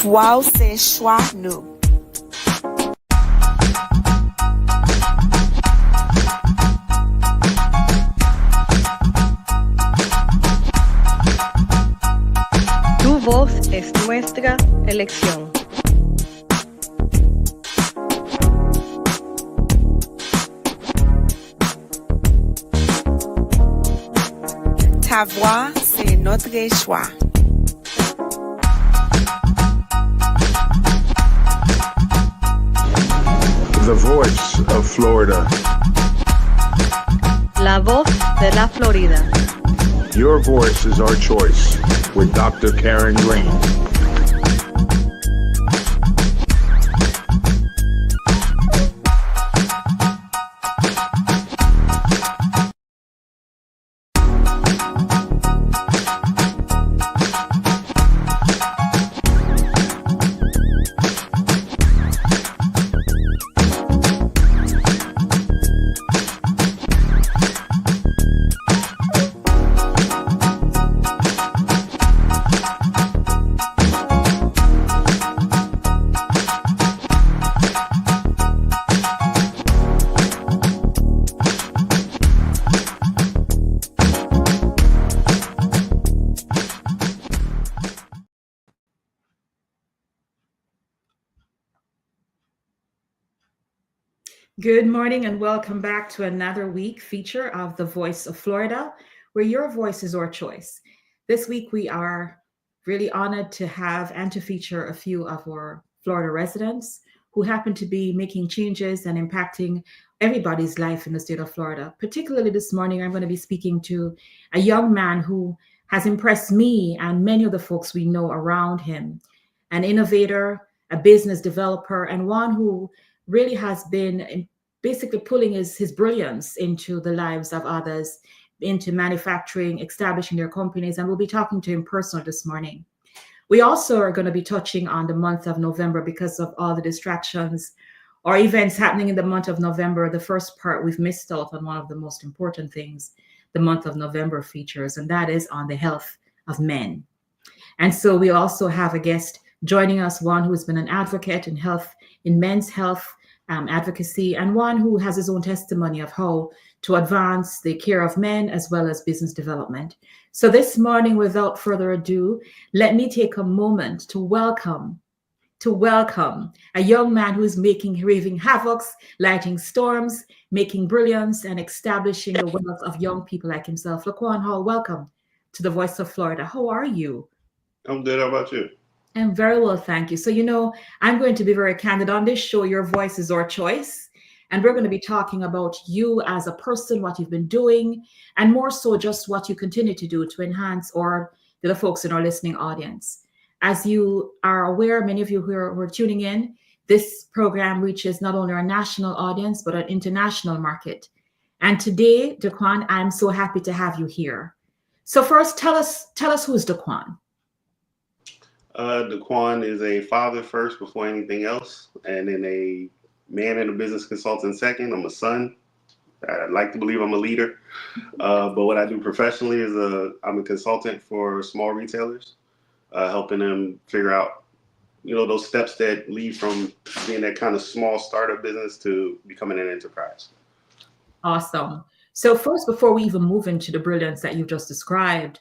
Voix, c'est choix nous. Tu voz es nuestra elección. Ta voix, c'est notre choix. The voice of Florida. La voz de la Florida. Your voice is our choice with Dr. Karen Green. Good morning and welcome back to another week feature of The Voice of Florida, where your voice is our choice. This week we are really honored to have and to feature a few of our Florida residents who happen to be making changes and impacting everybody's life in the state of Florida. Particularly this morning, I'm going to be speaking to a young man who has impressed me and many of the folks we know around him, an innovator, a business developer, and one who really has been basically pulling his brilliance into the lives of others, into manufacturing, establishing their companies, and we'll be talking to him personally this morning. We also are going to be touching on the month of November because of all the distractions or events happening in the month of November. The first part, we've missed out on one of the most important things the month of November features, and that is on the health of men. And so we also have a guest joining us, one who has been an advocate in health, in men's health advocacy, and one who has his own testimony of how to advance the care of men as well as business development. So this morning, without further ado, let me take a moment to welcome a young man who is raving havocs, lighting storms, making brilliance, and establishing the wealth of young people like himself. Laquan Hall, welcome to the Voice of Florida. How are you? I'm good. How about you? I'm very well, thank you. So, I'm going to be very candid on this show. Your voice is our choice. And we're going to be talking about you as a person, what you've been doing, and more so just what you continue to do to enhance or the folks in our listening audience. As you are aware, many of you who are tuning in, this program reaches not only our national audience, but an international market. And today, Daquan, I'm so happy to have you here. So first, tell us who's Daquan. Daquan is a father first before anything else, and then a man and a business consultant second. I'm a son. I'd like to believe I'm a leader. But what I do professionally is I'm a consultant for small retailers, helping them figure out, those steps that lead from being that kind of small startup business to becoming an enterprise. Awesome. So first, before we even move into the brilliance that you've just described,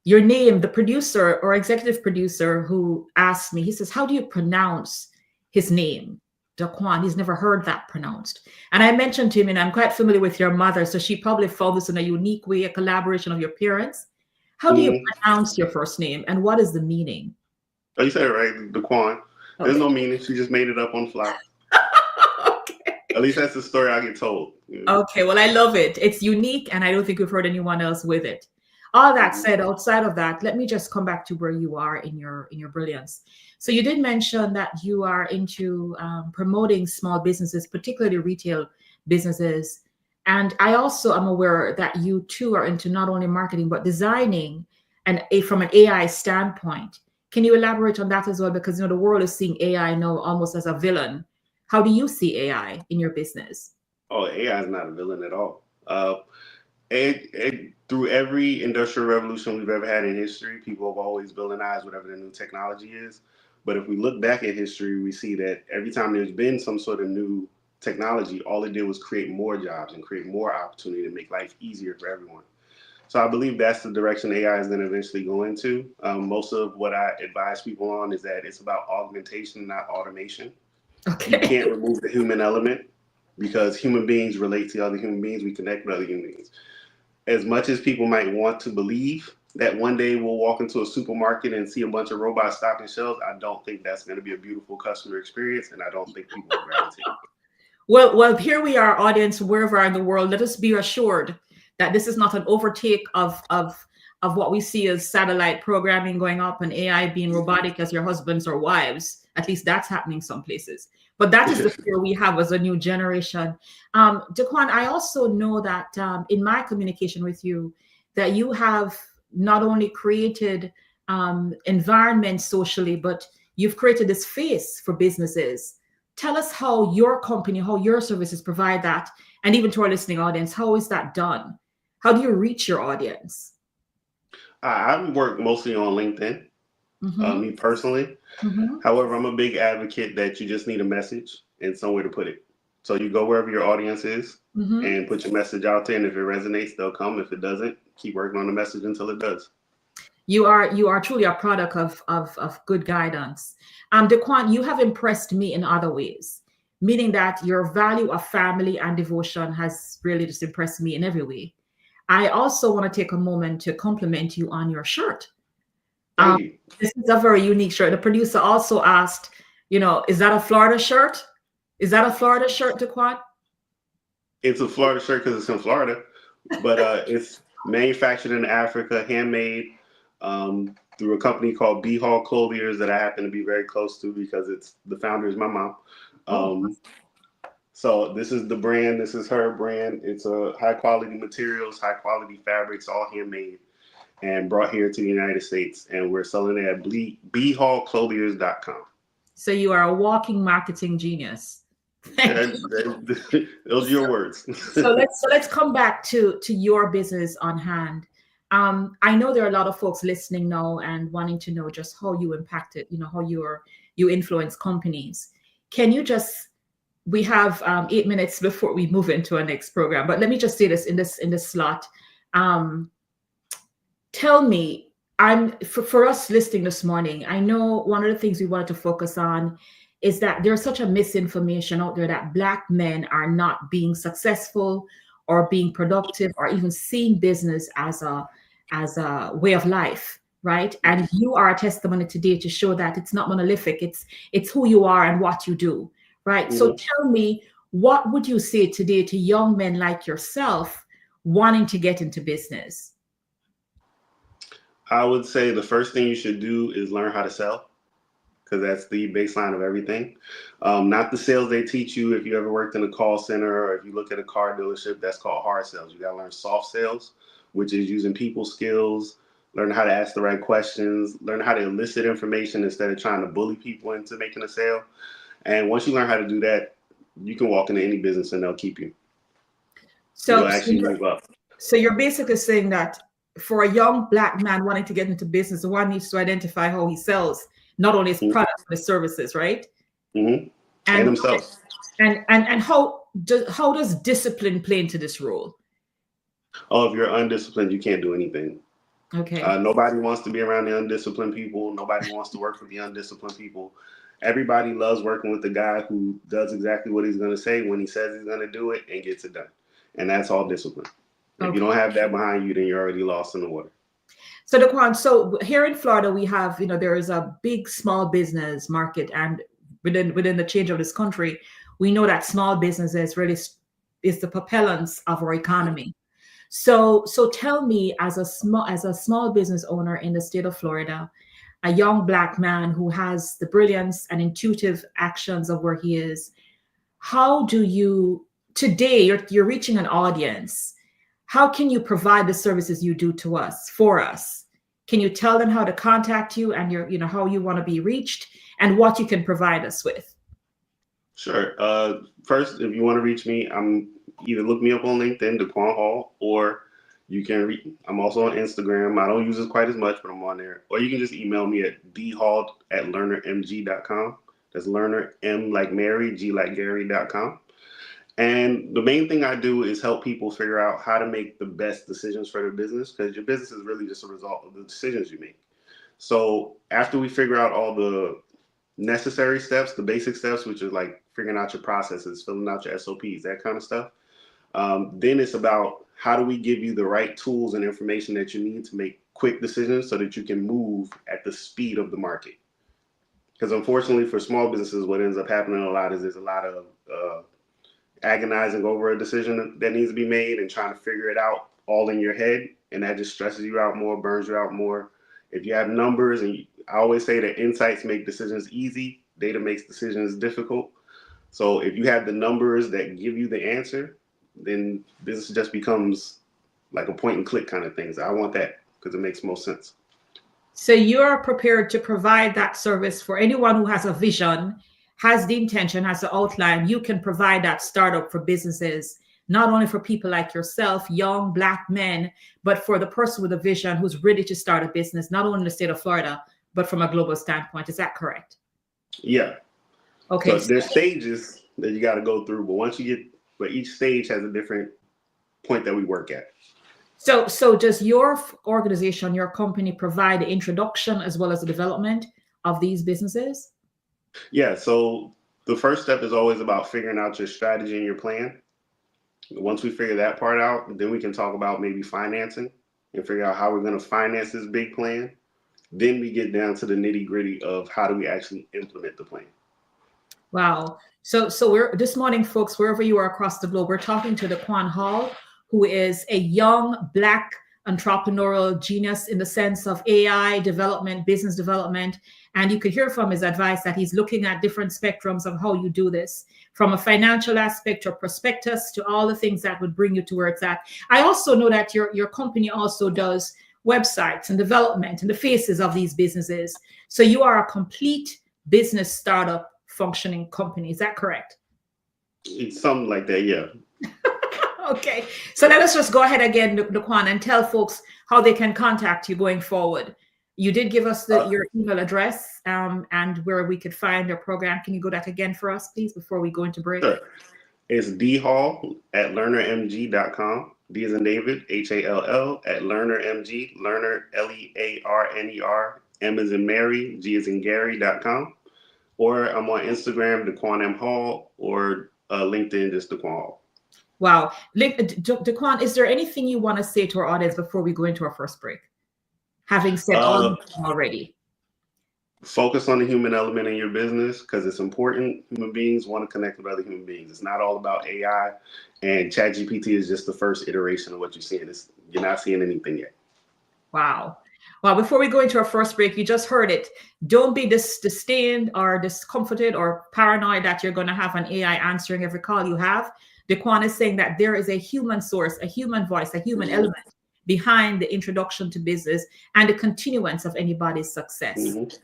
your name, the producer or executive producer who asked me, he says, how do you pronounce his name? Daquan. He's never heard that pronounced. And I mentioned to him, and I'm quite familiar with your mother, so she probably found this in a unique way, a collaboration of your parents. How do you pronounce your first name, and what is the meaning? Oh, you said it right, Daquan. Okay. There's no meaning. She just made it up on the fly. Okay. At least that's the story I get told. Okay, well, I love it. It's unique, and I don't think we've heard anyone else with it. All that said, outside of that, let me just come back to where you are in your brilliance. So you did mention that you are into promoting small businesses, particularly retail businesses. And I also am aware that you too are into not only marketing, but designing and from an AI standpoint. Can you elaborate on that as well? Because the world is seeing AI now almost as a villain. How do you see AI in your business? Oh, AI is not a villain at all. Through every industrial revolution we've ever had in history, people have always villainized whatever the new technology is. But if we look back at history, we see that every time there's been some sort of new technology, all it did was create more jobs and create more opportunity to make life easier for everyone. So I believe that's the direction AI is going to eventually go into. Most of what I advise people on is that it's about augmentation, not automation. Okay. You can't remove the human element because human beings relate to other human beings. We connect with other human beings. As much as people might want to believe that one day we'll walk into a supermarket and see a bunch of robots stocking shelves, I don't think that's going to be a beautiful customer experience, and I don't think people will gravitate. Well, here we are, audience, wherever in the world. Let us be assured that this is not an overtake of what we see as satellite programming going up and AI being robotic as your husbands or wives. At least that's happening some places. But that is the fear we have as a new generation. Daquan, I also know that in my communication with you, that you have not only created environments socially, but you've created this face for businesses. Tell us how your company, how your services provide that. And even to our listening audience, how is that done? How do you reach your audience? I work mostly on LinkedIn, me personally. However, I'm a big advocate that you just need a message and somewhere to put it. So you go wherever your audience is and put your message out there. And if it resonates, they'll come. If it doesn't, keep working on the message until it does. You are truly a product of good guidance. Daquan, you have impressed me in other ways, meaning that your value of family and devotion has really just impressed me in every way. I also want to take a moment to compliment you on your shirt. Thank you. This is a very unique shirt. The producer also asked, is that a Florida shirt? Is that a Florida shirt, Daquan? It's a Florida shirt because it's in Florida, but it's manufactured in Africa, handmade through a company called B Hall Clothiers that I happen to be very close to because the founder is my mom. So this is the brand. This is her brand. It's a high quality materials, high quality fabrics, all handmade and brought here to the United States. And we're selling it at bhallclothiers.com. So you are a walking marketing genius. Those are your words. So let's come back to your business on hand. I know there are a lot of folks listening now and wanting to know just how you impacted, how you influence companies. Can you we have 8 minutes before we move into our next program, but let me just say this in this slot. Tell me, for us listening this morning, I know one of the things we wanted to focus on is that there's such a misinformation out there that Black men are not being successful or being productive or even seeing business as a way of life, right? And you are a testimony today to show that it's not monolithic. It's who you are and what you do, right? So tell me, what would you say today to young men like yourself wanting to get into business? I would say the first thing you should do is learn how to sell, because that's the baseline of everything. Not the sales they teach you if you ever worked in a call center or if you look at a car dealership, that's called hard sales. You got to learn soft sales, which is using people skills, learn how to ask the right questions, learn how to elicit information instead of trying to bully people into making a sale. And once you learn how to do that, you can walk into any business and they'll keep you. So you'll actually move up. So you're basically saying that for a young Black man wanting to get into business, one needs to identify how he sells, not only his products, but his services, right? And himself. And how does discipline play into this role? Oh, if you're undisciplined, you can't do anything. Okay. Nobody wants to be around the undisciplined people. Nobody wants to work with the undisciplined people. Everybody loves working with the guy who does exactly what he's going to say when he says he's going to do it and gets it done. And that's all discipline. If you don't have that behind you, then you're already lost in the water. So Daquan, so here in Florida, we have, there is a big small business market, and within the change of this country, we know that small businesses really is the propellants of our economy. So tell me, as a small business owner in the state of Florida, a young Black man who has the brilliance and intuitive actions of where he is, how do you today? You're reaching an audience. How can you provide the services you do for us? Can you tell them how to contact you and how you want to be reached and what you can provide us with? Sure. First, if you want to reach me, either look me up on LinkedIn, Daquan Hall, or I'm also on Instagram. I don't use it quite as much, but I'm on there. Or you can just email me at dhall@learnermg.com. That's learner, M like Mary, G like Gary.com. And the main thing I do is help people figure out how to make the best decisions for their business, because your business is really just a result of the decisions you make. So after we figure out all the necessary steps, the basic steps, which is like figuring out your processes, filling out your SOPs, that kind of stuff, then it's about how do we give you the right tools and information that you need to make quick decisions so that you can move at the speed of the market. Because unfortunately for small businesses, what ends up happening a lot is there's a lot of agonizing over a decision that needs to be made and trying to figure it out all in your head. And that just stresses you out more, burns you out more. If you have numbers, and I always say that insights make decisions easy, data makes decisions difficult. So if you have the numbers that give you the answer, then business just becomes like a point and click kind of thing. So I want that because it makes most sense. So you're prepared to provide that service for anyone who has a vision, has the intention, has the outline. You can provide that startup for businesses, not only for people like yourself, young Black men, but for the person with a vision who's ready to start a business, not only in the state of Florida, but from a global standpoint. Is that correct? Yeah. Okay. So there's stages that you got to go through, but each stage has a different point that we work at. So does your organization, your company, provide the introduction as well as the development of these businesses? Yeah. So the first step is always about figuring out your strategy and your plan. Once we figure that part out, then we can talk about maybe financing and figure out how we're going to finance this big plan. Then we get down to the nitty gritty of how do we actually implement the plan. Wow. So we're this morning, folks, wherever you are across the globe, we're talking to Daquan Hall, who is a young Black entrepreneurial genius in the sense of AI development, business development. And you could hear from his advice that he's looking at different spectrums of how you do this, from a financial aspect or prospectus to all the things that would bring you to where it's at. I also know that your company also does websites and development and the faces of these businesses. So you are a complete business startup functioning company. Is that correct? It's something like that, yeah. Okay. So let us just go ahead again, Daquan, and tell folks how they can contact you going forward. You did give us your email address and where we could find your program. Can you go that again for us, please, before we go into break? Sure. It's dhall@learnermg.com. D as in David, HALL @learnermg, learner, LEARNER, M as in Mary, G as in Gary.com. Or I'm on Instagram, Daquan M. Hall, or LinkedIn, just Daquan Hall. Wow. Daquan, is there anything you want to say to our audience before we go into our first break? Having said all already. Focus on the human element in your business because it's important. Human beings want to connect with other human beings. It's not all about AI, and ChatGPT is just the first iteration of what you're seeing. You're not seeing anything yet. Wow. Well, before we go into our first break, you just heard it. Don't be disdained or discomforted or paranoid that you're going to have an AI answering every call you have. Daquan is saying that there is a human source, a human voice, a human element behind the introduction to business and the continuance of anybody's success.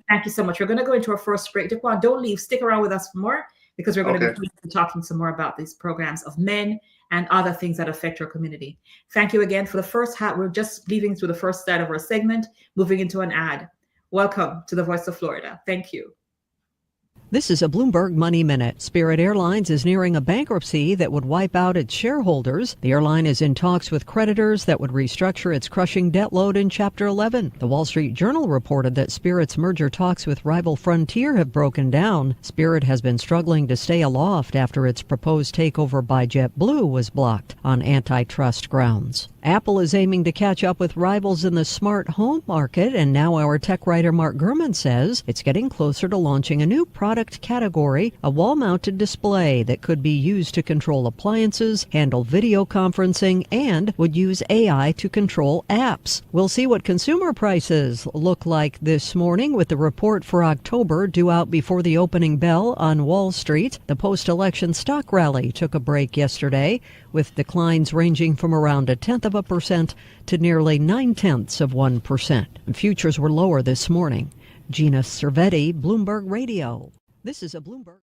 Thank you so much. We're going to go into our first break. Daquan, don't leave. Stick around with us for more because we're going to be talking some more about these programs of men and other things that affect your community. Thank you again for the first half. We're just leaving through the first side of our segment, moving into an ad. Welcome to the Voice of Florida. Thank you. This is a Bloomberg Money Minute. Spirit Airlines is nearing a bankruptcy that would wipe out its shareholders. The airline is in talks with creditors that would restructure its crushing debt load in Chapter 11. The Wall Street Journal reported that Spirit's merger talks with rival Frontier have broken down. Spirit has been struggling to stay aloft after its proposed takeover by JetBlue was blocked on antitrust grounds. Apple is aiming to catch up with rivals in the smart home market, and now our tech writer Mark Gurman says it's getting closer to launching a new product category, a wall-mounted display that could be used to control appliances, handle video conferencing, and would use AI to control apps. We'll see what consumer prices look like this morning with the report for October due out before the opening bell on Wall Street. The post-election stock rally took a break yesterday, with declines ranging from around 0.1% to nearly 0.9%. Futures were lower this morning. Gina Cervetti, Bloomberg Radio. This is a Bloomberg.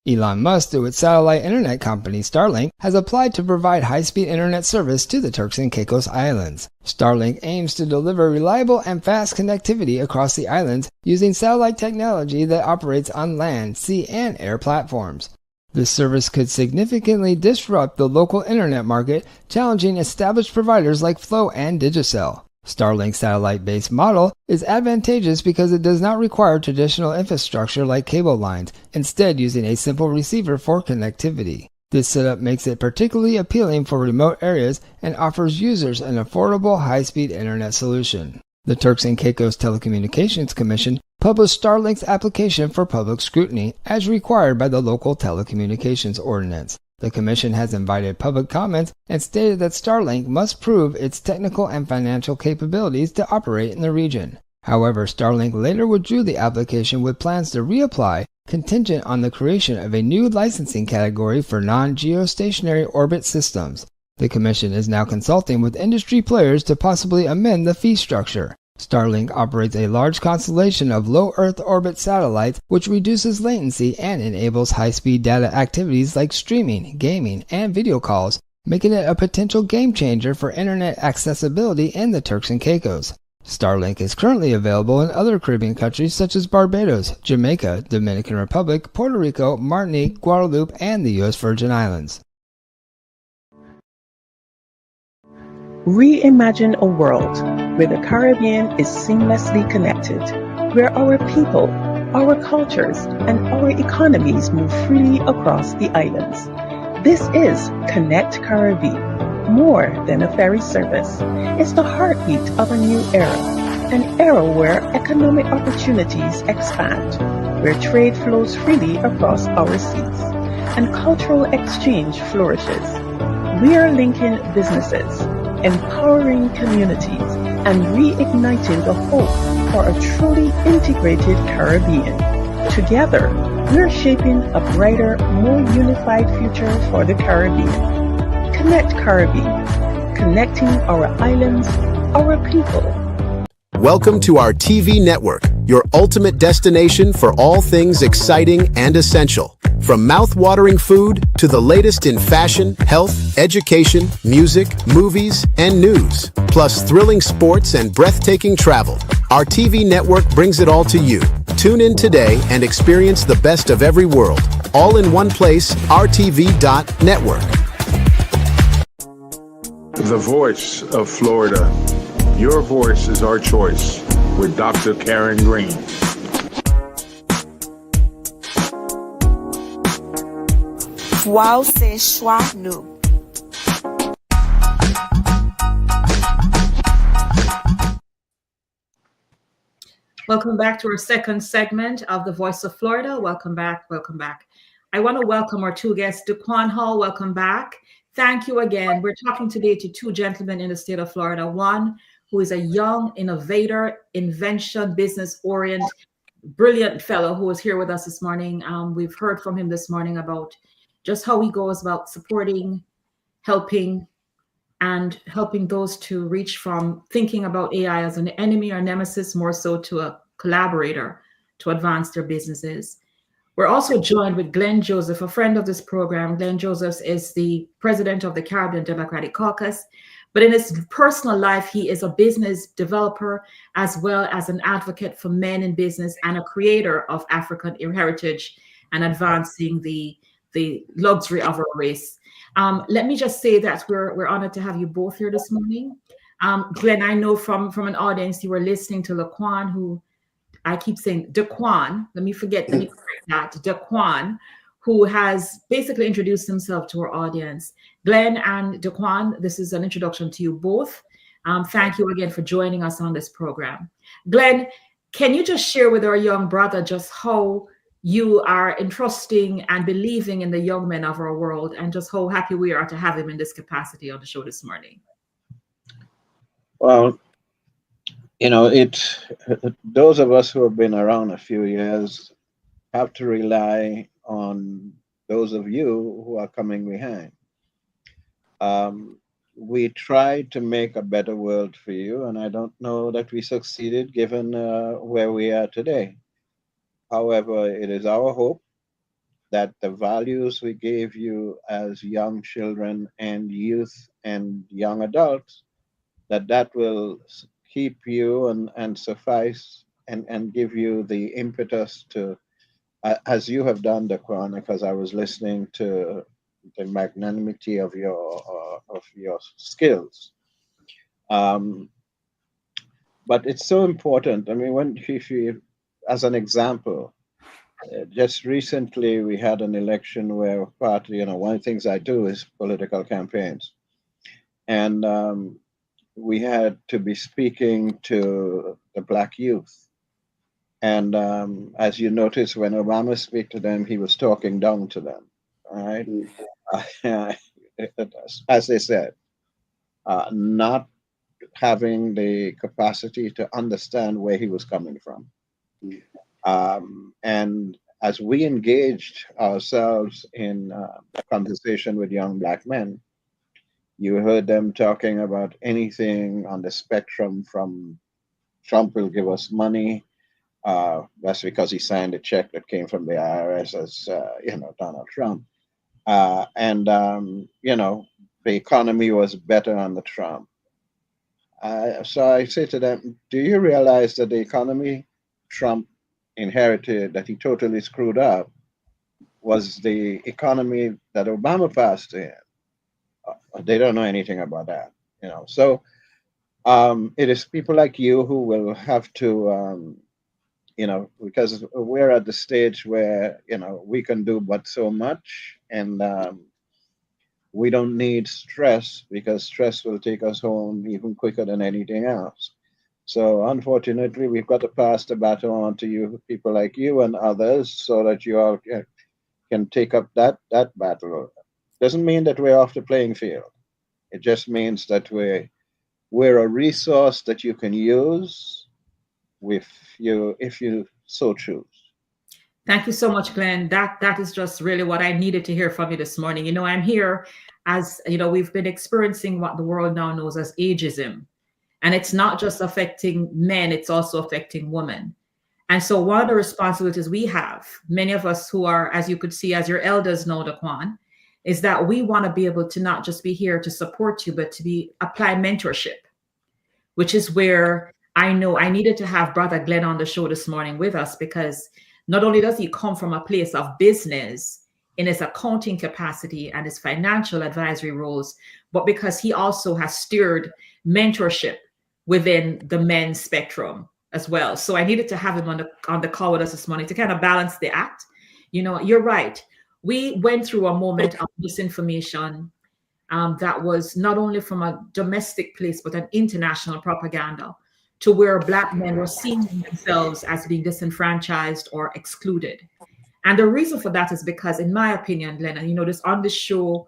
Elon Musk, through its satellite internet company Starlink, has applied to provide high-speed internet service to the Turks and Caicos Islands. Starlink aims to deliver reliable and fast connectivity across the islands using satellite technology that operates on land, sea, and air platforms. This service could significantly disrupt the local internet market, challenging established providers like Flow and Digicel. Starlink's satellite-based model is advantageous because it does not require traditional infrastructure like cable lines, instead using a simple receiver for connectivity. This setup makes it particularly appealing for remote areas and offers users an affordable high-speed internet solution. The Turks and Caicos Telecommunications Commission published Starlink's application for public scrutiny as required by the local telecommunications ordinance. The Commission has invited public comments and stated that Starlink must prove its technical and financial capabilities to operate in the region. However, Starlink later withdrew the application with plans to reapply, contingent on the creation of a new licensing category for non-geostationary orbit systems. The Commission is now consulting with industry players to possibly amend the fee structure. Starlink operates a large constellation of low Earth orbit satellites, which reduces latency and enables high-speed data activities like streaming, gaming, and video calls, making it a potential game changer for internet accessibility in the Turks and Caicos. Starlink is currently available in other Caribbean countries such as Barbados, Jamaica, Dominican Republic, Puerto Rico, Martinique, Guadeloupe, and the U.S. Virgin Islands. Reimagine a world where the Caribbean is seamlessly connected, where our people, our cultures, and our economies move freely across the islands. This is Connect Caribbean, more than a ferry service. It's the heartbeat of a new era, an era where economic opportunities expand, where trade flows freely across our seas, and cultural exchange flourishes. We are linking businesses, empowering communities, and reigniting the hope for a truly integrated Caribbean. Together, we're shaping a brighter, more unified future for the Caribbean. Connect Caribbean, connecting our islands, our people. Welcome to our TV network, your ultimate destination for all things exciting and essential. From mouth-watering food to the latest in fashion, health, education, music, movies, and news, plus thrilling sports and breathtaking travel, our TV network brings it all to you. Tune in today and experience the best of every world, all in one place, RTV.network. The voice of Florida. Your voice is our choice with Dr. Karen Green. Wow, c'est choix nous. Welcome back to our second segment of The Voice of Florida. Welcome back. Welcome back. I want to welcome our two guests. Daquan Hall, welcome back. Thank you again. We're talking today to two gentlemen in the state of Florida. One who is a young innovator, invention, business-oriented, brilliant fellow who is here with us this morning. We've heard from him this morning about just how he goes about supporting, helping those to reach from thinking about AI as an enemy or nemesis, more so to a collaborator to advance their businesses. We're also joined with Glenn Joseph, a friend of this program. Glenn Joseph is the president of the Caribbean Democratic Caucus, but in his personal life, he is a business developer as well as an advocate for men in business and a creator of African heritage and advancing the luxury of our race. Let me just say that we're honored to have you both here this morning. Glenn, I know from an audience you were listening to Laquan, who I keep saying Daquan. Let me correct that. Daquan, who has basically introduced himself to our audience. Glenn and Daquan, this is an introduction to you both. Thank you again for joining us on this program. Glenn, can you just share with our young brother just how you are entrusting and believing in the young men of our world, and just how happy we are to have him in this capacity on the show this morning? Well, those of us who have been around a few years have to rely on those of you who are coming behind. We tried to make a better world for you, and I don't know that we succeeded given where we are today. However, it is our hope that the values we gave you as young children and youth and young adults, that will keep you and suffice and give you the impetus to, as you have done, Daquan, because I was listening to the magnanimity of your skills. But it's so important. I mean, if you, as an example, just recently we had an election where partly, one of the things I do is political campaigns. And we had to be speaking to the Black youth. And as you notice, when Obama spoke to them, he was talking down to them, all right? As they said, not having the capacity to understand where he was coming from. And as we engaged ourselves in a conversation with young Black men, you heard them talking about anything on the spectrum from Trump will give us money. That's because he signed a check that came from the IRS as, Donald Trump. The economy was better under Trump. So I say to them, do you realize that the economy Trump inherited, that he totally screwed up, was the economy that Obama passed in? They don't know anything about that, So it is people like you who will have to, because we're at the stage where, we can do but so much, and we don't need stress, because stress will take us home even quicker than anything else. So unfortunately, we've got to pass the baton on to you, people like you and others, so that you all can take up that battle. Doesn't mean that we're off the playing field. It just means that we're a resource that you can use if you so choose. Thank you so much, Glenn. That is just really what I needed to hear from you this morning. I'm here as, we've been experiencing what the world now knows as ageism. And it's not just affecting men, it's also affecting women. And so one of the responsibilities we have, many of us who are, as you could see, as your elders know, Daquan, is that we want to be able to not just be here to support you, but to apply mentorship, which is where I know I needed to have Brother Glenn on the show this morning with us, because not only does he come from a place of business in his accounting capacity and his financial advisory roles, but because he also has steered mentorship within the men's spectrum as well. So I needed to have him on the call with us this morning to kind of balance the act. You're right. We went through a moment of misinformation that was not only from a domestic place, but an international propaganda, to where Black men were seeing themselves as being disenfranchised or excluded. And the reason for that is because, in my opinion, Glenn, and this on this show,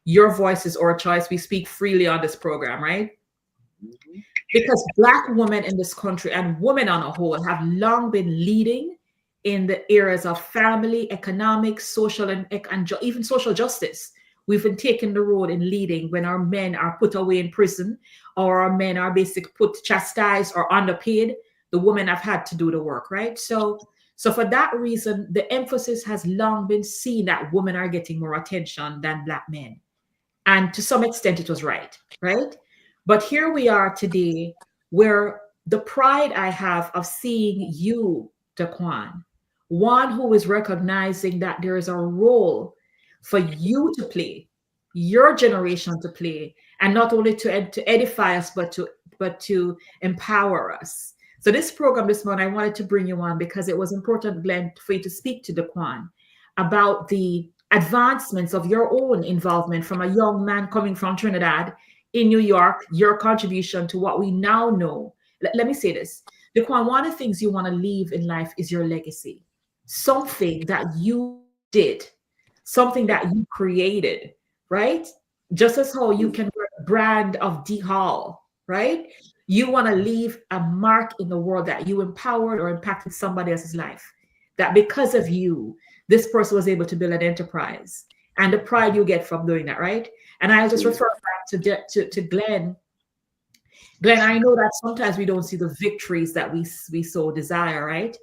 your voice is our choice. We speak freely on this program, right? Mm-hmm. Because Black women in this country and women on a whole have long been leading in the areas of family, economic, social, and even social justice. We've been taking the road in leading when our men are put away in prison, or our men are basically chastised or underpaid. The women have had to do the work, right? So for that reason, the emphasis has long been seen that women are getting more attention than Black men. And to some extent, it was right? But here we are today, where the pride I have of seeing you, Daquan, one who is recognizing that there is a role for you to play, your generation to play, and not only to edify us, but to empower us. So this program this morning, I wanted to bring you on because it was important, Glenn, for you to speak to Daquan about the advancements of your own involvement from a young man coming from Trinidad in New York, your contribution to what we now know. Let me say this. Daquan, one of the things you want to leave in life is your legacy. Something that you did, something that you created, right? Just as how you can wear a brand of D Hall, right? You want to leave a mark in the world that you empowered or impacted somebody else's life. That because of you, this person was able to build an enterprise, and the pride you get from doing that, right? And I'll just refer back to Glenn. Glenn, I know that sometimes we don't see the victories that we so desire, right?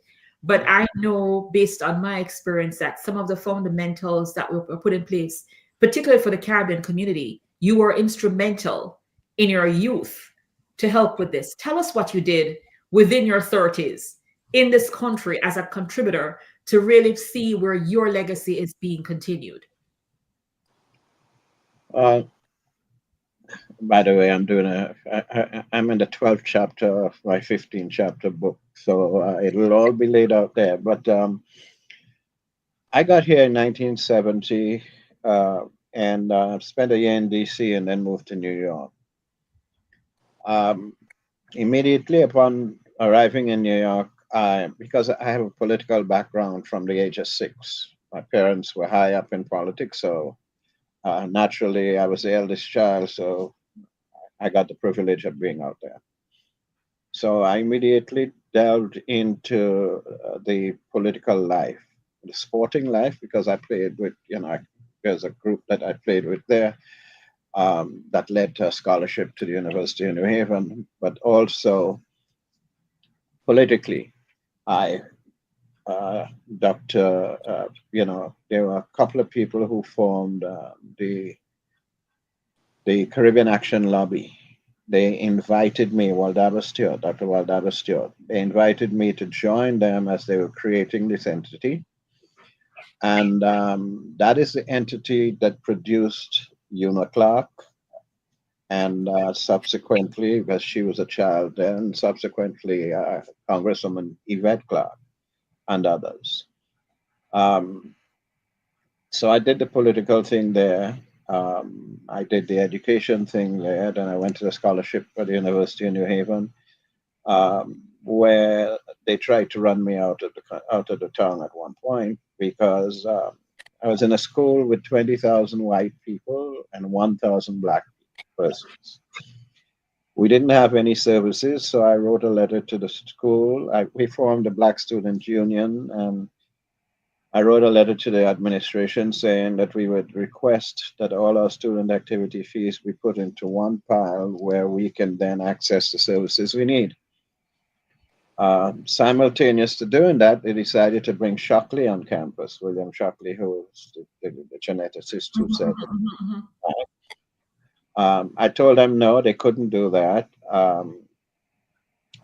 But I know based on my experience that some of the fundamentals that were put in place, particularly for the Caribbean community, you were instrumental in your youth to help with this. Tell us what you did within your 30s in this country as a contributor to really see where your legacy is being continued. By the way, I'm in the 12th chapter of my 15 chapter book, so it'll all be laid out there. But I got here in 1970 and spent a year in DC and then moved to New York. Immediately upon arriving in New York, because I have a political background from the age of 6, my parents were high up in politics, so naturally I was the eldest child, so I got the privilege of being out there. So I immediately delved into the political life, the sporting life, because I played with, there's a group that I played with there that led to a scholarship to the University of New Haven, but also politically, there were a couple of people who formed the Caribbean Action Lobby. They invited me, Dr. Waldaba Stewart, they invited me to join them as they were creating this entity. And that is the entity that produced Una Clark, and subsequently, because she was a child then, subsequently Congresswoman Yvette Clarke and others. So I did the political thing there. I did the education thing there. Then I went to the scholarship at the University of New Haven, where they tried to run me out of the town at one point because I was in a school with 20,000 white people and 1,000 black persons. We didn't have any services, so I wrote a letter to the school. We formed a Black Student Union, and I wrote a letter to the administration saying that we would request that all our student activity fees be put into one pile where we can then access the services we need. Simultaneous to doing that, they decided to bring Shockley on campus, William Shockley, who was the geneticist who said that. I told them no, they couldn't do that.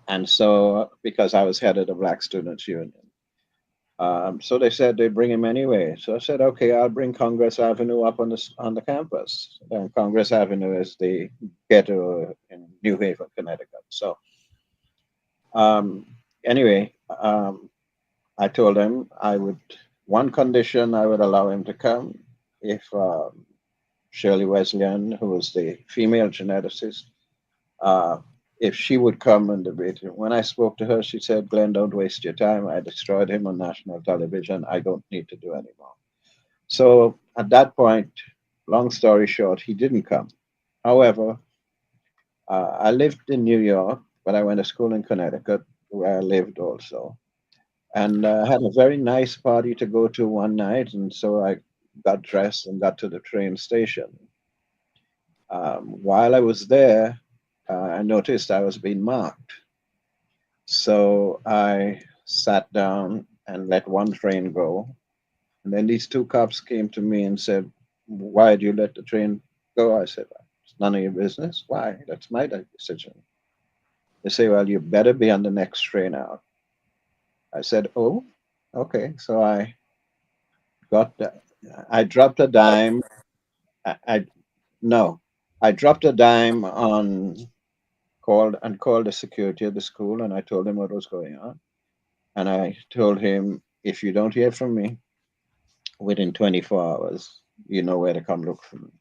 And so, because I was head of the Black Students Union. So they said they'd bring him anyway. So I said, okay, I'll bring Congress Avenue up on the campus. And Congress Avenue is the ghetto in New Haven, Connecticut. So anyway, I told him one condition I would allow him to come if Shirley Wesleyan, who was the female geneticist, if she would come and debate him. When I spoke to her, she said, Glenn, don't waste your time. I destroyed him on national television. I don't need to do anymore. So at that point, long story short, he didn't come. However, I lived in New York, but I went to school in Connecticut, where I lived also. And I had a very nice party to go to one night. And so I got dressed and got to the train station. While I was there, I noticed I was being marked. So I sat down and let one train go. And then these two cops came to me and said, why did you let the train go? I said, it's none of your business. Why? That's my decision. They say, well, you better be on the next train out. I said, oh, okay. So I dropped a dime. I dropped a dime called the security of the school, and I told him what was going on. And I told him, if you don't hear from me within 24 hours, you know where to come look for me.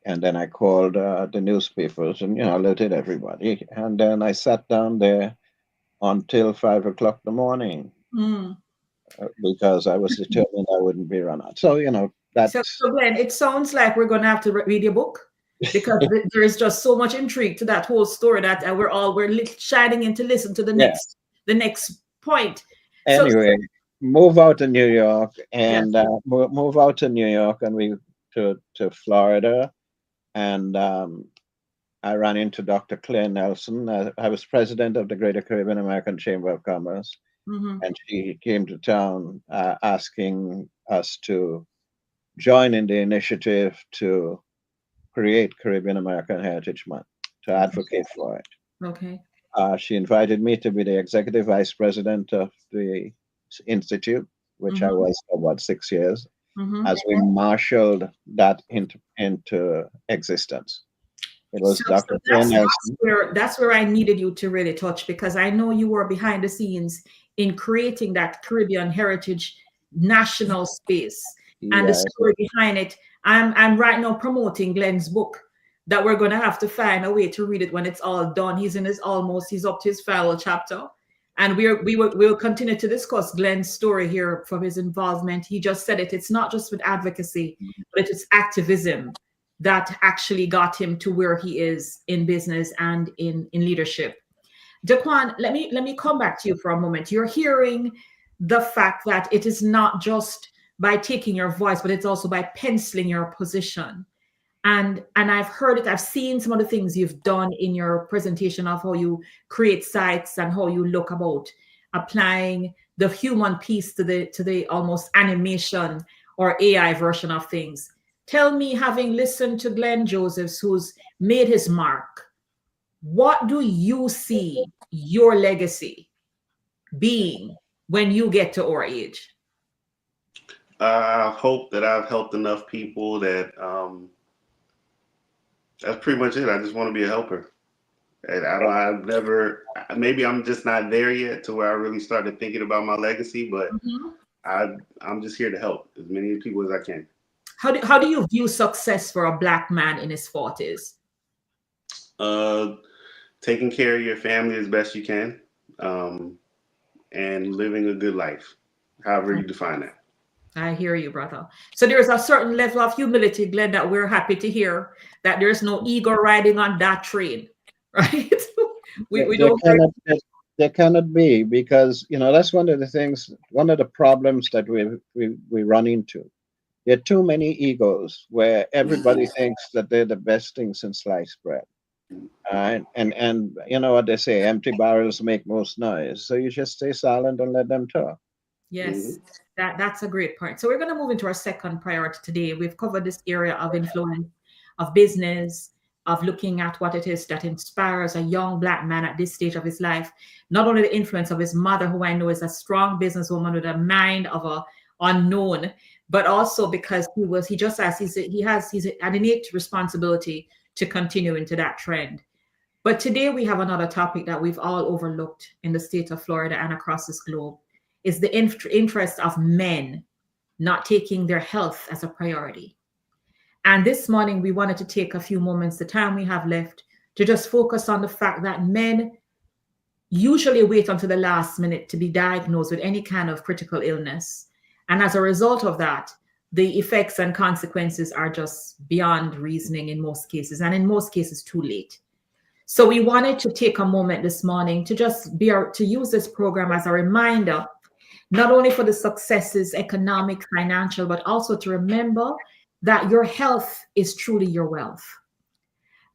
And then I called the newspapers and alerted everybody. And then I sat down there until 5 o'clock in the morning. Because I was determined I wouldn't be run out. So, that's... So Glenn, it sounds like we're going to have to read your book because there is just so much intrigue to that whole story that we're shining in to listen to the next point. Anyway, move out to New York and move out to New York and we to Florida. And I ran into Dr. Claire Nelson. I was president of the Greater Caribbean American Chamber of Commerce, and she came to town asking us to join in the initiative to create Caribbean American Heritage Month, to advocate for it. Okay. She invited me to be the executive vice president of the institute, which I was for about 6 years, as we marshaled that into existence. It was Dr. That's where I needed you to really touch, because I know you were behind the scenes in creating that Caribbean Heritage national space. And the story behind it, I'm right now promoting Glenn's book that we're going to have to find a way to read it when it's all done. He's up to his final chapter. And we'll continue to discuss Glenn's story here from his involvement. He just said it. It's not just with advocacy, but it's activism that actually got him to where he is in business and in leadership. Daquan, let me come back to you for a moment. You're hearing the fact that it is not just by taking your voice, but it's also by penciling your position. And I've heard it, I've seen some of the things you've done in your presentation of how you create sites and how you look about applying the human piece to the almost animation or AI version of things. Tell me, having listened to Glenn Josephs, who's made his mark, what do you see your legacy being when you get to our age? I hope that I've helped enough people that that's pretty much it. I just want to be a helper. And maybe I'm just not there yet to where I really started thinking about my legacy, but I'm just here to help as many people as I can. How do you view success for a Black man in his 40s? Taking care of your family as best you can, and living a good life, however you define that. I hear you, brother. So there's a certain level of humility, Glenn, that we're happy to hear, that there's no ego riding on that train, right? There cannot be, because that's one of the problems that we run into. There are too many egos where everybody thinks that they're the best thing since sliced bread. And you know what they say, empty barrels make most noise. So you just stay silent and let them talk. Yes, that's a great point. So we're going to move into our second priority today. We've covered this area of influence, of business, of looking at what it is that inspires a young Black man at this stage of his life. Not only the influence of his mother, who I know is a strong businesswoman with a mind of a unknown, but also because he has an innate responsibility to continue into that trend. But today we have another topic that we've all overlooked in the state of Florida and across this globe, is the interest of men not taking their health as a priority. And this morning, we wanted to take a few moments, the time we have left, to just focus on the fact that men usually wait until the last minute to be diagnosed with any kind of critical illness. And as a result of that, the effects and consequences are just beyond reasoning in most cases, and in most cases too late. So we wanted to take a moment this morning to just to use this program as a reminder, not only for the successes, economic, financial, but also to remember that your health is truly your wealth.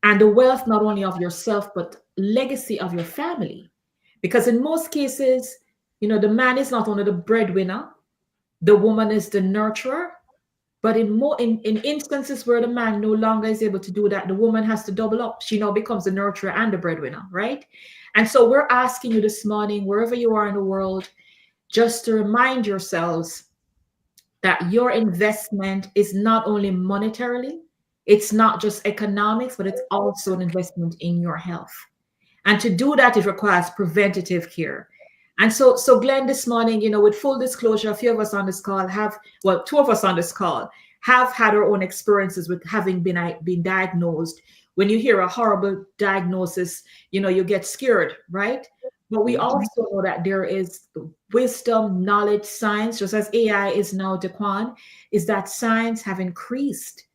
And the wealth not only of yourself, but legacy of your family. Because in most cases, the man is not only the breadwinner, the woman is the nurturer, but in instances where the man no longer is able to do that, the woman has to double up. She now becomes the nurturer and the breadwinner, right? And so we're asking you this morning, wherever you are in the world, just to remind yourselves that your investment is not only monetarily, it's not just economics, but it's also an investment in your health. And to do that, it requires preventative care. And so Glenn, this morning, with full disclosure, a few of us on this call two of us on this call have had our own experiences with having been diagnosed. When you hear a horrible diagnosis, you get scared, right? But we also know that there is wisdom, knowledge, science, just as AI is now, Daquan, is that science have increased.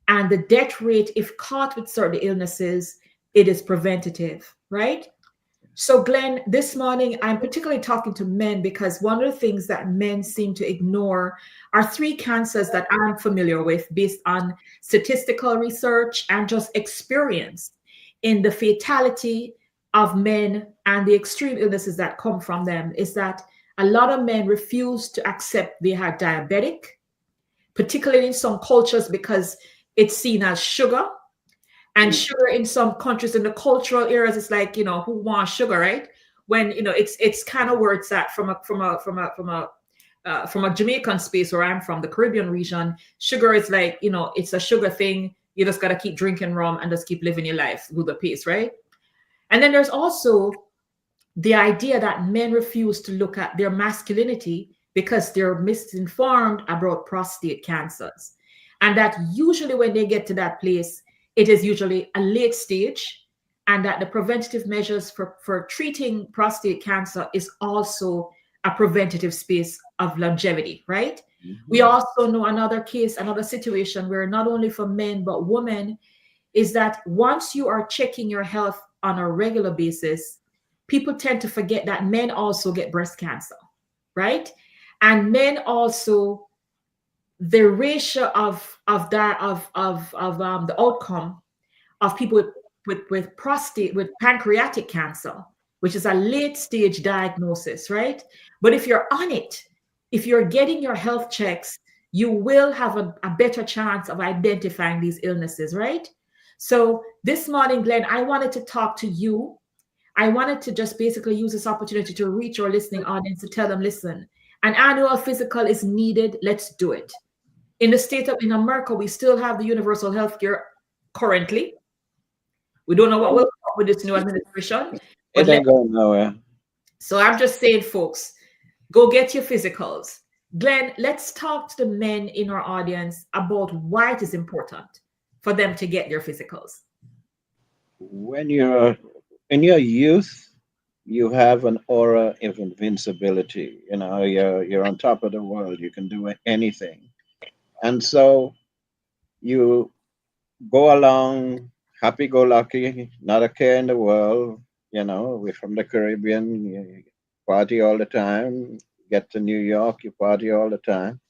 And the death rate, if caught with certain illnesses, it is preventative, right? So Glenn, this morning, I'm particularly talking to men because one of the things that men seem to ignore are 3 cancers that I'm familiar with based on statistical research and just experience. in the fatality of men and the extreme illnesses that come from them is that a lot of men refuse to accept they are diabetic, particularly in some cultures because it's seen as sugar. And sugar in some countries, in the cultural areas, it's like, who wants sugar, right? When it's kind of where it's at from a Jamaican space where I'm from, the Caribbean region. Sugar is like, it's a sugar thing. You just gotta keep drinking rum and just keep living your life with the pace, right? And then there's also the idea that men refuse to look at their masculinity because they're misinformed about prostate cancers, and that usually when they get to that place, it is usually a late stage, and that the preventative measures for treating prostate cancer is also a preventative space of longevity, right? Mm-hmm. We also know another situation where not only for men, but women, is that once you are checking your health on a regular basis, people tend to forget that men also get breast cancer, right? And men also, the ratio of the outcome of people with pancreatic cancer, which is a late stage diagnosis, right? But if you're on it, if you're getting your health checks, you will have a better chance of identifying these illnesses, right? So this morning, Glenn, I wanted to talk to you. I wanted to just basically use this opportunity to reach our listening audience to tell them, listen, an annual physical is needed. Let's do it. In America, we still have the universal health care currently. We don't know what will come with this new administration. It ain't going nowhere. So I'm just saying, folks, go get your physicals. Glenn, let's talk to the men in our audience about why it is important for them to get their physicals. When you're in your youth, you have an aura of invincibility. You're on top of the world. You can do anything. And so you go along happy-go-lucky, not a care in the world. We're from the Caribbean, you party all the time. Get to New York, you party all the time.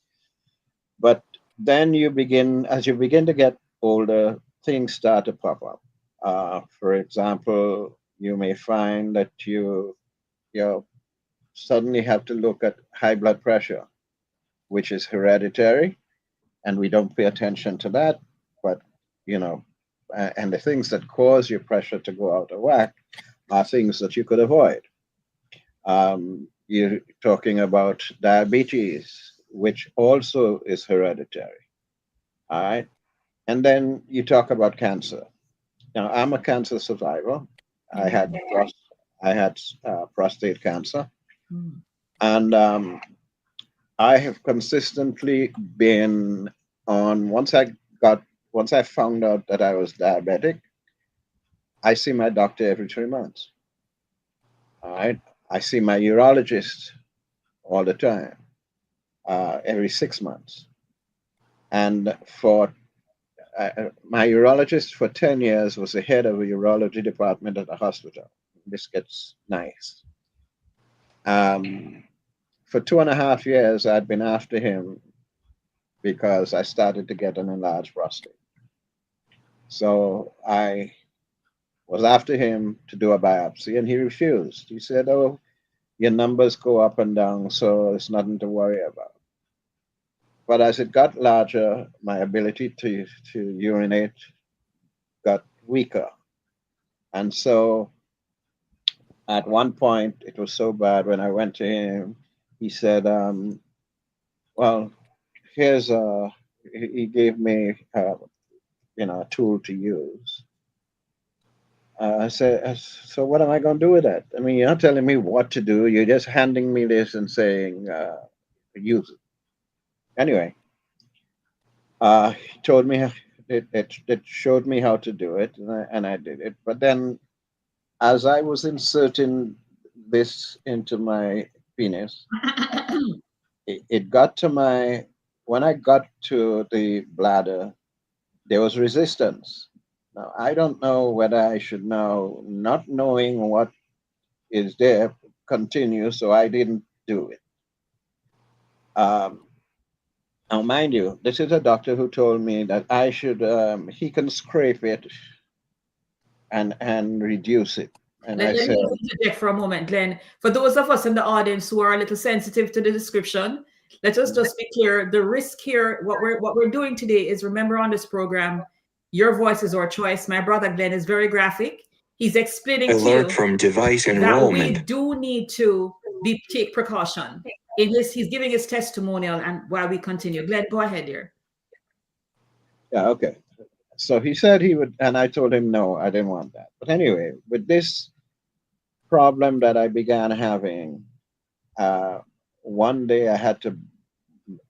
But then as you begin to get older, things start to pop up. For example, you may find that you suddenly have to look at high blood pressure, which is hereditary. And we don't pay attention to that, but and the things that cause your pressure to go out of whack are things that you could avoid. You're talking about diabetes, which also is hereditary. All right. And then you talk about cancer. Now, I'm a cancer survivor. I had prostate cancer. And I have consistently been on, once I found out that I was diabetic, I see my doctor every 3 months. All right. I see my urologist all the time, every 6 months. And my urologist for 10 years was the head of a urology department at the hospital. This gets nice. For 2.5 years, I'd been after him because I started to get an enlarged prostate. So I was after him to do a biopsy, and he refused. He said, "Oh, your numbers go up and down, so it's nothing to worry about." But as it got larger, my ability to urinate got weaker. And so at one point, it was so bad when I went to him, he said, well, he gave me, a tool to use. I said, so what am I going to do with that? I mean, you're not telling me what to do. You're just handing me this and saying, use it. Anyway, he told me, it showed me how to do it, and I did it. But then as I was inserting this into my penis, it got to when I got to the bladder, there was resistance. Now, I don't know whether I should now, not knowing what is there, continue, so I didn't do it. Now, mind you, this is a doctor who told me that I should, he can scrape it and reduce it. And Let I me said, interject for a moment, Glenn. For those of us in the audience who are a little sensitive to the description, let us just be clear. The risk here, what we're doing today is, remember on this program, your voice is our choice. My brother Glenn is very graphic. He's explaining to you from device that we do need to take precaution. He's giving his testimonial, and while we continue, Glenn, go ahead here. yeah, okay. So he said he would, and I told him no, I didn't want that. But anyway, with this problem that I began having, one day I had to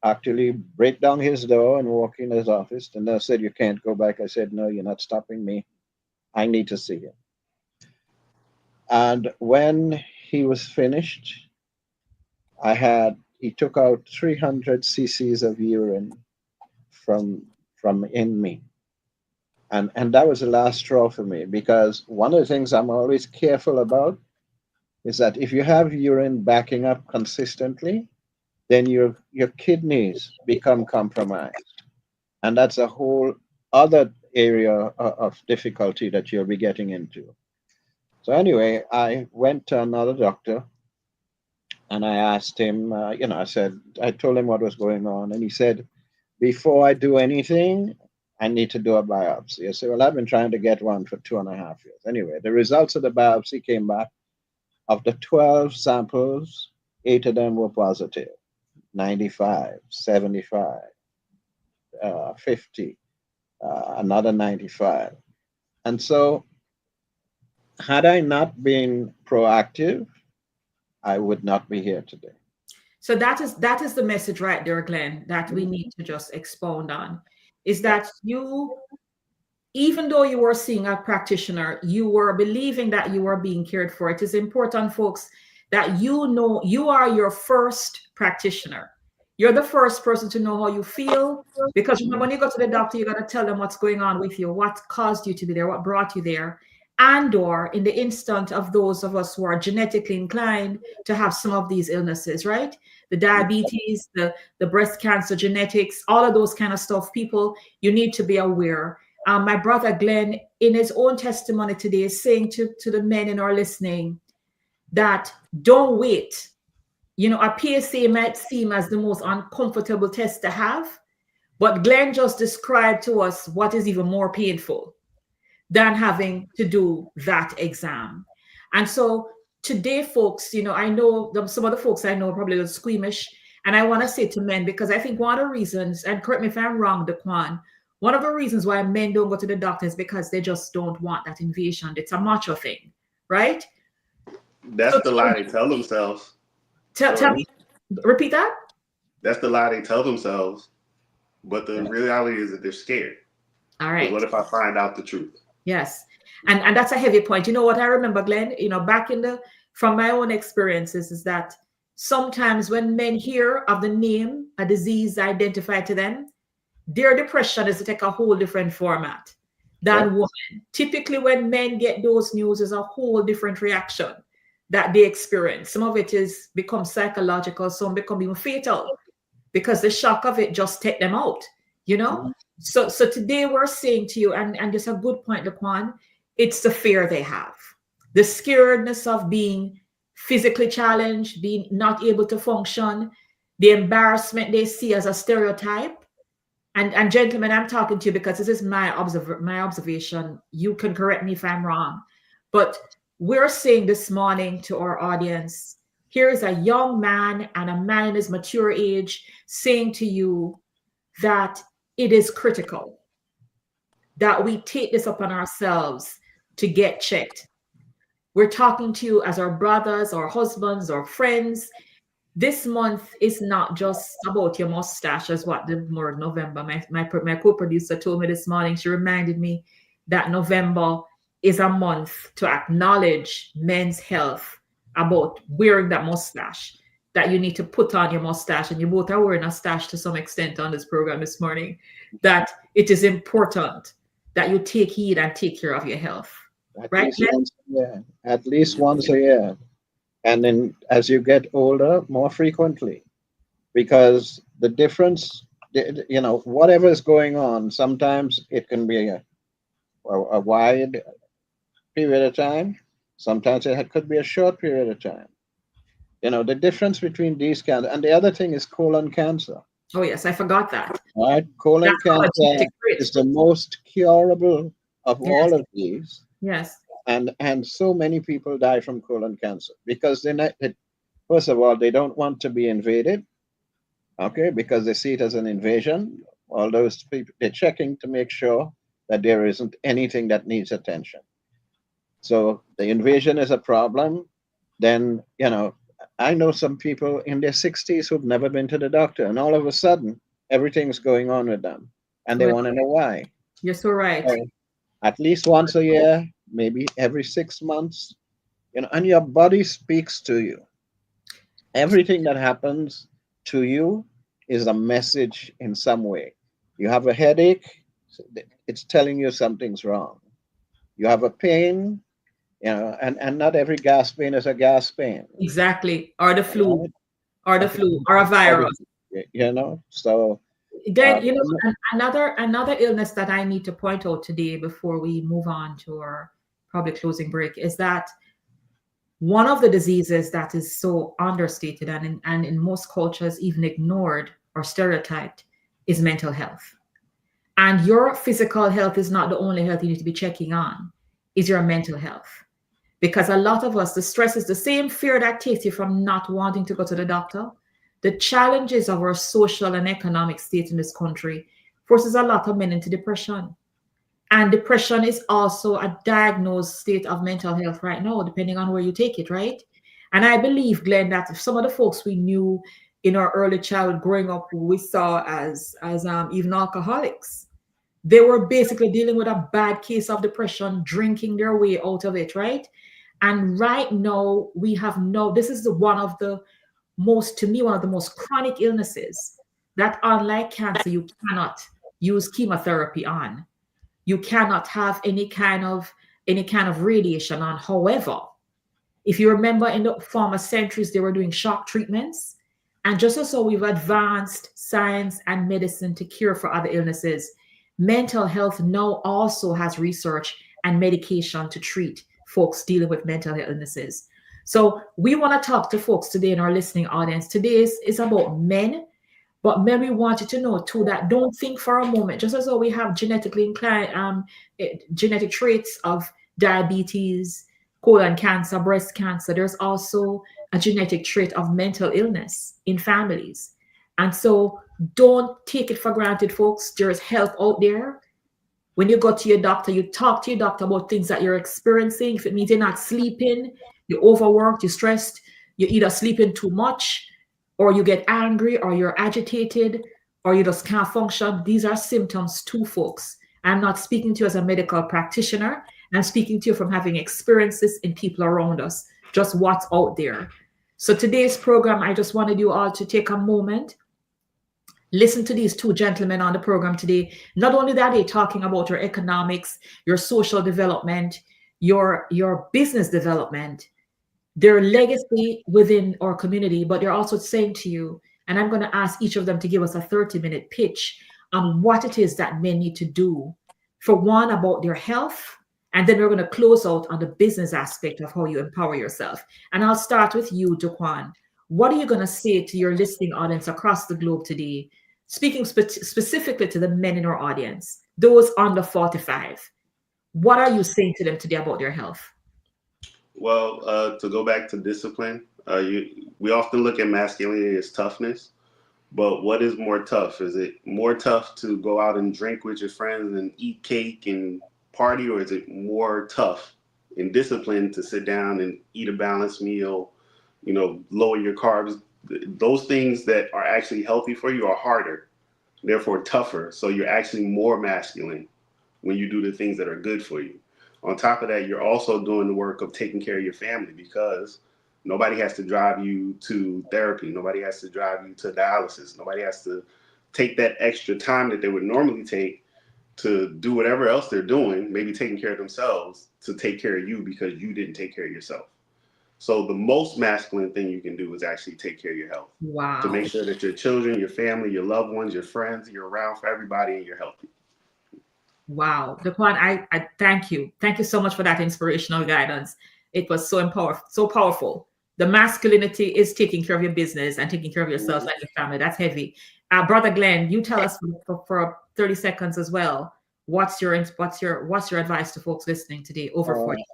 actually break down his door and walk in his office. The nurse said, "You can't go back." I said, "No, you're not stopping me. I need to see him." And when he was finished, he took out 300 cc's of urine from in me. And that was the last straw for me, because one of the things I'm always careful about is that if you have urine backing up consistently, then your kidneys become compromised. And that's a whole other area of difficulty that you'll be getting into. So anyway, I went to another doctor and I asked him, I told him what was going on. And he said, "Before I do anything, I need to do a biopsy." I said, "Well, I've been trying to get one for 2.5 years." Anyway, the results of the biopsy came back. Of the 12 samples, 8 of them were positive, 95, 75, 50, another 95. And so had I not been proactive, I would not be here today. So that is the message right there, Glenn, that we need to just expound on, is that you, even though you were seeing a practitioner, you were believing that you were being cared for. It is important, folks, that you know you are your first practitioner. You're the first person to know how you feel, because remember, when you go to the doctor, you got to tell them what's going on with you, what caused you to be there, what brought you there. And or in the instant of those of us who are genetically inclined to have some of these illnesses, right? The diabetes, the breast cancer genetics, all of those kind of stuff, people, you need to be aware. My brother Glenn, in his own testimony today, is saying to the men in our listening that don't wait. You know, a PSA might seem as the most uncomfortable test to have, but Glenn just described to us what is even more painful than having to do that exam. And so today, folks, you know, I know some of the folks I know are probably a little squeamish. And I want to say to men, because I think one of the reasons, and correct me if I'm wrong, Daquan, one of the reasons why men don't go to the doctor is because they just don't want that invasion. It's a macho thing, right? That's the lie they tell themselves. Tell me, repeat that? That's the lie they tell themselves. But the reality is that they're scared. All right. What if I find out the truth? Yes. And that's a heavy point. You know what I remember, Glenn, you know, back from my own experiences, is that sometimes when men hear of the name, a disease identified to them, their depression is to take a whole different format than women. Typically, when men get those news, is a whole different reaction that they experience. Some of it is become psychological, some become even fatal, because the shock of it just take them out, you know? So today we're saying to you, and just a good point, Daquan, it's the fear they have. The scaredness of being physically challenged, being not able to function, the embarrassment they see as a stereotype. And gentlemen, I'm talking to you because this is my observation. You can correct me if I'm wrong. But we're saying this morning to our audience, here is a young man and a man in his mature age saying to you that it is critical that we take this upon ourselves to get checked. We're talking to you as our brothers, our husbands, our friends. This month is not just about your mustache, as what the word November. My co-producer told me this morning. She reminded me that November is a month to acknowledge men's health, about wearing that mustache, that you need to put on your mustache. And you both are wearing a stash to some extent on this program this morning, that it is important that you take heed and take care of your health. At least once a year. And then as you get older, more frequently, because the difference, you know, whatever is going on, sometimes it can be a wide period of time. Sometimes it could be a short period of time. You know, the difference between these cancers, and the other thing is colon cancer. Oh yes, I forgot that. Right? Colon That's how it's cancer is the most curable of Yes. all of these. Yes. And so many people die from colon cancer because first of all, they don't want to be invaded, okay, because they see it as an invasion. All those people, they're checking to make sure that there isn't anything that needs attention. So the invasion is a problem. Then, you know, I know some people in their 60s who've never been to the doctor, and all of a sudden, everything's going on with them, and they want to know why. You're so right. So, at least once a year, maybe every 6 months, you know, and your body speaks to you. Everything that happens to you is a message in some way. You have a headache, it's telling you something's wrong. You have a pain, you know, and not every gas pain is a gas pain. Exactly. Or the flu, or a virus. You know, so then you know, another illness that I need to point out today before we move on to our probably closing break is that one of the diseases that is so understated and in most cultures even ignored or stereotyped is mental health. And your physical health is not the only health you need to be checking on, is your mental health. Because a lot of us, the stress is the same fear that takes you from not wanting to go to the doctor. The challenges of our social and economic state in this country forces a lot of men into depression. And depression is also a diagnosed state of mental health right now, depending on where you take it, right? And I believe, Glenn, that if some of the folks we knew in our early childhood growing up, who we saw as even alcoholics, they were basically dealing with a bad case of depression, drinking their way out of it, right? And right now, this is one of the most chronic illnesses that, unlike cancer, you cannot use chemotherapy on. You cannot have any kind of radiation on. However, if you remember in the former centuries, they were doing shock treatments. And just as so we've advanced science and medicine to cure for other illnesses, mental health now also has research and medication to treat folks dealing with mental health illnesses. So we want to talk to folks today in our listening audience. Today is about men, but men, we want you to know too that don't think for a moment, just as though we have genetically inclined genetic traits of diabetes, colon cancer, breast cancer, there's also a genetic trait of mental illness in families. And so don't take it for granted, folks. There is help out there. When you go to your doctor, you talk to your doctor about things that you're experiencing. If it means you're not sleeping, you're overworked, you're stressed, you're either sleeping too much, or you get angry, or you're agitated, or you just can't function. These are symptoms too, folks. I'm not speaking to you as a medical practitioner. I'm speaking to you from having experiences in people around us, just what's out there. So today's program, I just wanted you all to take a moment, listen to these two gentlemen on the program today. Not only that, they're talking about your economics, your social development, your business development, their legacy within our community, but they're also saying to you, and I'm going to ask each of them to give us a 30-minute pitch on what it is that men need to do. For one, about their health, and then we're going to close out on the business aspect of how you empower yourself. And I'll start with you, Daquan. What are you going to say to your listening audience across the globe today, speaking specifically to the men in our audience, those under 45? What are you saying to them today about their health? Well, to go back to discipline, we often look at masculinity as toughness, but what is more tough? Is it more tough to go out and drink with your friends and eat cake and party, or is it more tough in discipline to sit down and eat a balanced meal, lower your carbs? Those things that are actually healthy for you are harder, therefore tougher. So you're actually more masculine when you do the things that are good for you. On top of that, you're also doing the work of taking care of your family, because nobody has to drive you to therapy. Nobody has to drive you to dialysis. Nobody has to take that extra time that they would normally take to do whatever else they're doing, maybe taking care of themselves, to take care of you because you didn't take care of yourself. So the most masculine thing you can do is actually take care of your health. Wow. To make sure that your children, your family, your loved ones, your friends, you're around for everybody and you're healthy. Wow. Daquan, I thank you. Thank you so much for that inspirational guidance. It was so so powerful. The masculinity is taking care of your business and taking care of yourself and your family. That's heavy. Brother Glenn, you tell us for 30 seconds as well. What's your advice to folks listening today over 45?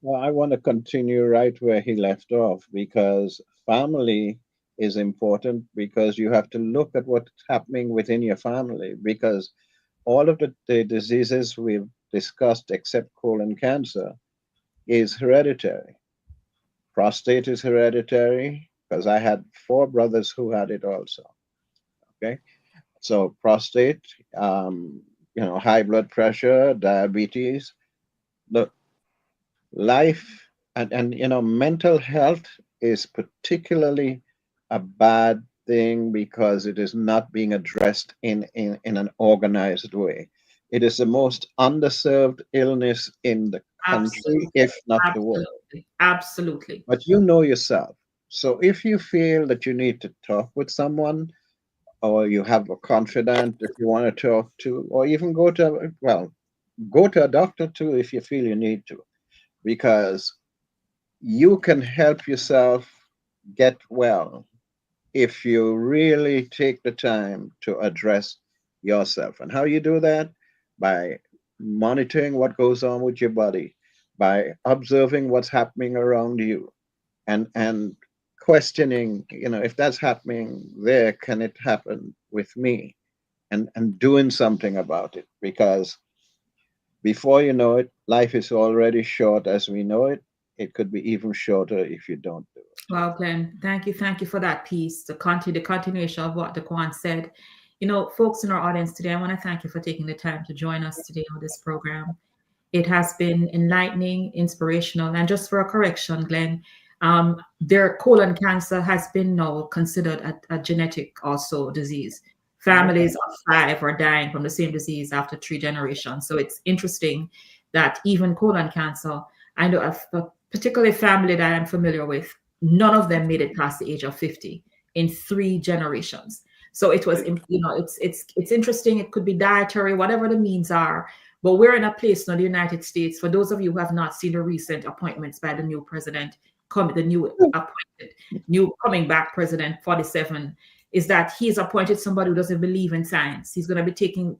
Well, I want to continue right where he left off, because family is important, because you have to look at what's happening within your family, because all of the diseases we've discussed, except colon cancer, is hereditary. Prostate is hereditary, because I had 4 brothers who had it also. Okay, so prostate, high blood pressure, diabetes. Look, life and mental health is particularly a bad thing because it is not being addressed in an organized way. It is the most underserved illness in the country, if not the world. Absolutely. But you know yourself. So if you feel that you need to talk with someone, or you have a confidant that you want to talk to, or even go to a doctor too if you feel you need to, because you can help yourself get well if you really take the time to address yourself. And how you do that? By monitoring what goes on with your body, by observing what's happening around you, and questioning, if that's happening there, can it happen with me? And doing something about it, because before you know it, life is already short as we know it. It could be even shorter if you don't do it. Well, Glenn, thank you for that piece. The continuation of what Daquan said. Folks in our audience today, I want to thank you for taking the time to join us today on this program. It has been enlightening, inspirational, and just for a correction, Glenn, their colon cancer has been now considered a genetic also disease. Families of 5 are dying from the same disease after 3 generations. So it's interesting that even colon cancer, I know a particular family that I'm familiar with, none of them made it past the age of 50 in 3 generations. So it was, it's interesting. It could be dietary, whatever the means are. But we're in a place in the United States, for those of you who have not seen the recent appointments by the new president, new coming back president 47, is that he's appointed somebody who doesn't believe in science. He's going to be taking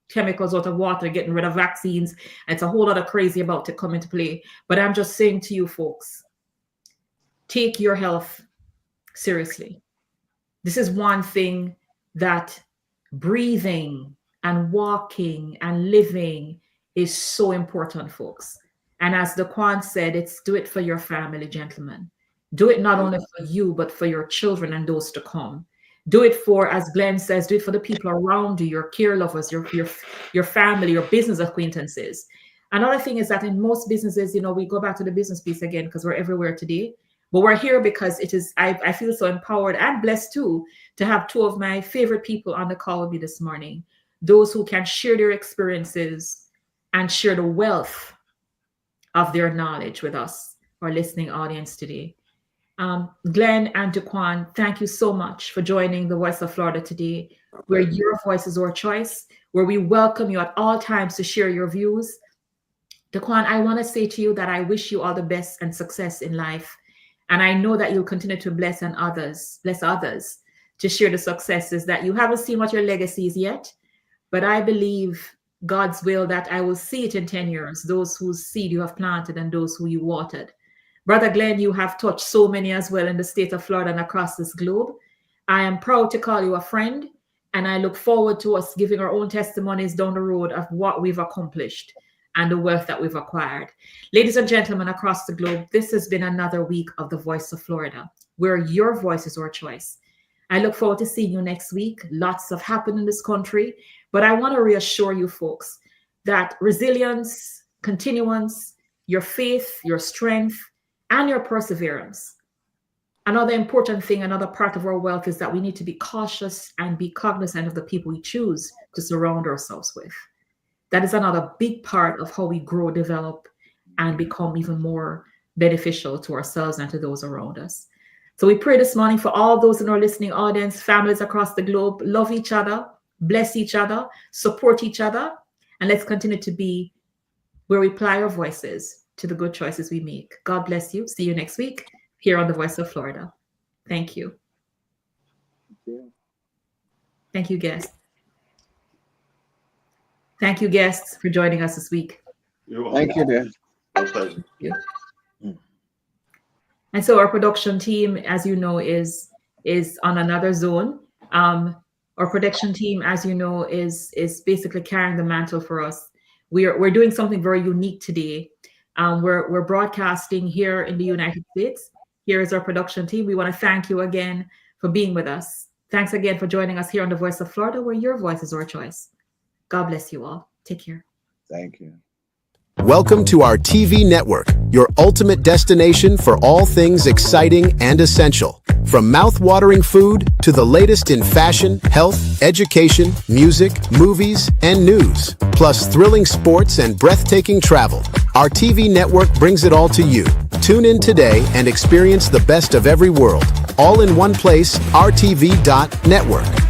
chemicals out of water, getting rid of vaccines. And it's a whole lot of crazy about to come into play. But I'm just saying to you folks, take your health seriously. This is one thing that breathing and walking and living is so important, folks. And as Daquan said, it's do it for your family, gentlemen. Do it not only for you, but for your children and those to come. Do it for, as Glenn says, do it for the people around you, your care lovers, your family, your business acquaintances. Another thing is that in most businesses, we go back to the business piece again because we're everywhere today. But we're here because it is, I feel so empowered and blessed too to have 2 of my favorite people on the call with me this morning. Those who can share their experiences and share the wealth of their knowledge with us, our listening audience today. Glenn and Daquan, thank you so much for joining the Voice of Florida today, where your voice is our choice, where we welcome you at all times to share your views. Daquan, I want to say to you that I wish you all the best and success in life. And I know that you'll continue to bless others to share the successes that you haven't seen what your legacy is yet. But I believe God's will that I will see it in 10 years, those whose seed you have planted and those who you watered. Brother Glenn, you have touched so many as well in the state of Florida and across this globe. I am proud to call you a friend, and I look forward to us giving our own testimonies down the road of what we've accomplished and the wealth that we've acquired. Ladies and gentlemen across the globe, this has been another week of the Voice of Florida, where your voice is our choice. I look forward to seeing you next week. Lots have happened in this country, but I want to reassure you folks that resilience, continuance, your faith, your strength, and your perseverance. Another important thing, another part of our wealth is that we need to be cautious and be cognizant of the people we choose to surround ourselves with. That is another big part of how we grow, develop, and become even more beneficial to ourselves and to those around us. So we pray this morning for all those in our listening audience, families across the globe, love each other, bless each other, support each other, And let's continue to be where we apply our voices to the good choices we make. God bless you. See you next week here on The Voice of Florida. Thank you. Thank you, guests. Thank you, guests, for joining us this week. You're welcome. Thank you, dear. My pleasure. And so our production team, as you know, is on another zone. Our production team, as you know, is basically carrying the mantle for us. We're doing something very unique today. We're broadcasting here in the United States. Here is our production team. We want to thank you again for being with us. Thanks again for joining us here on The Voice of Florida, where your voice is our choice. God bless you all. Take care. Thank you. Welcome to our TV network, your ultimate destination for all things exciting and essential. From mouth-watering food to the latest in fashion, health, education, music, movies, and news, plus thrilling sports and breathtaking travel. Our TV network brings it all to you. Tune in today and experience the best of every world. All in one place, RTV.network.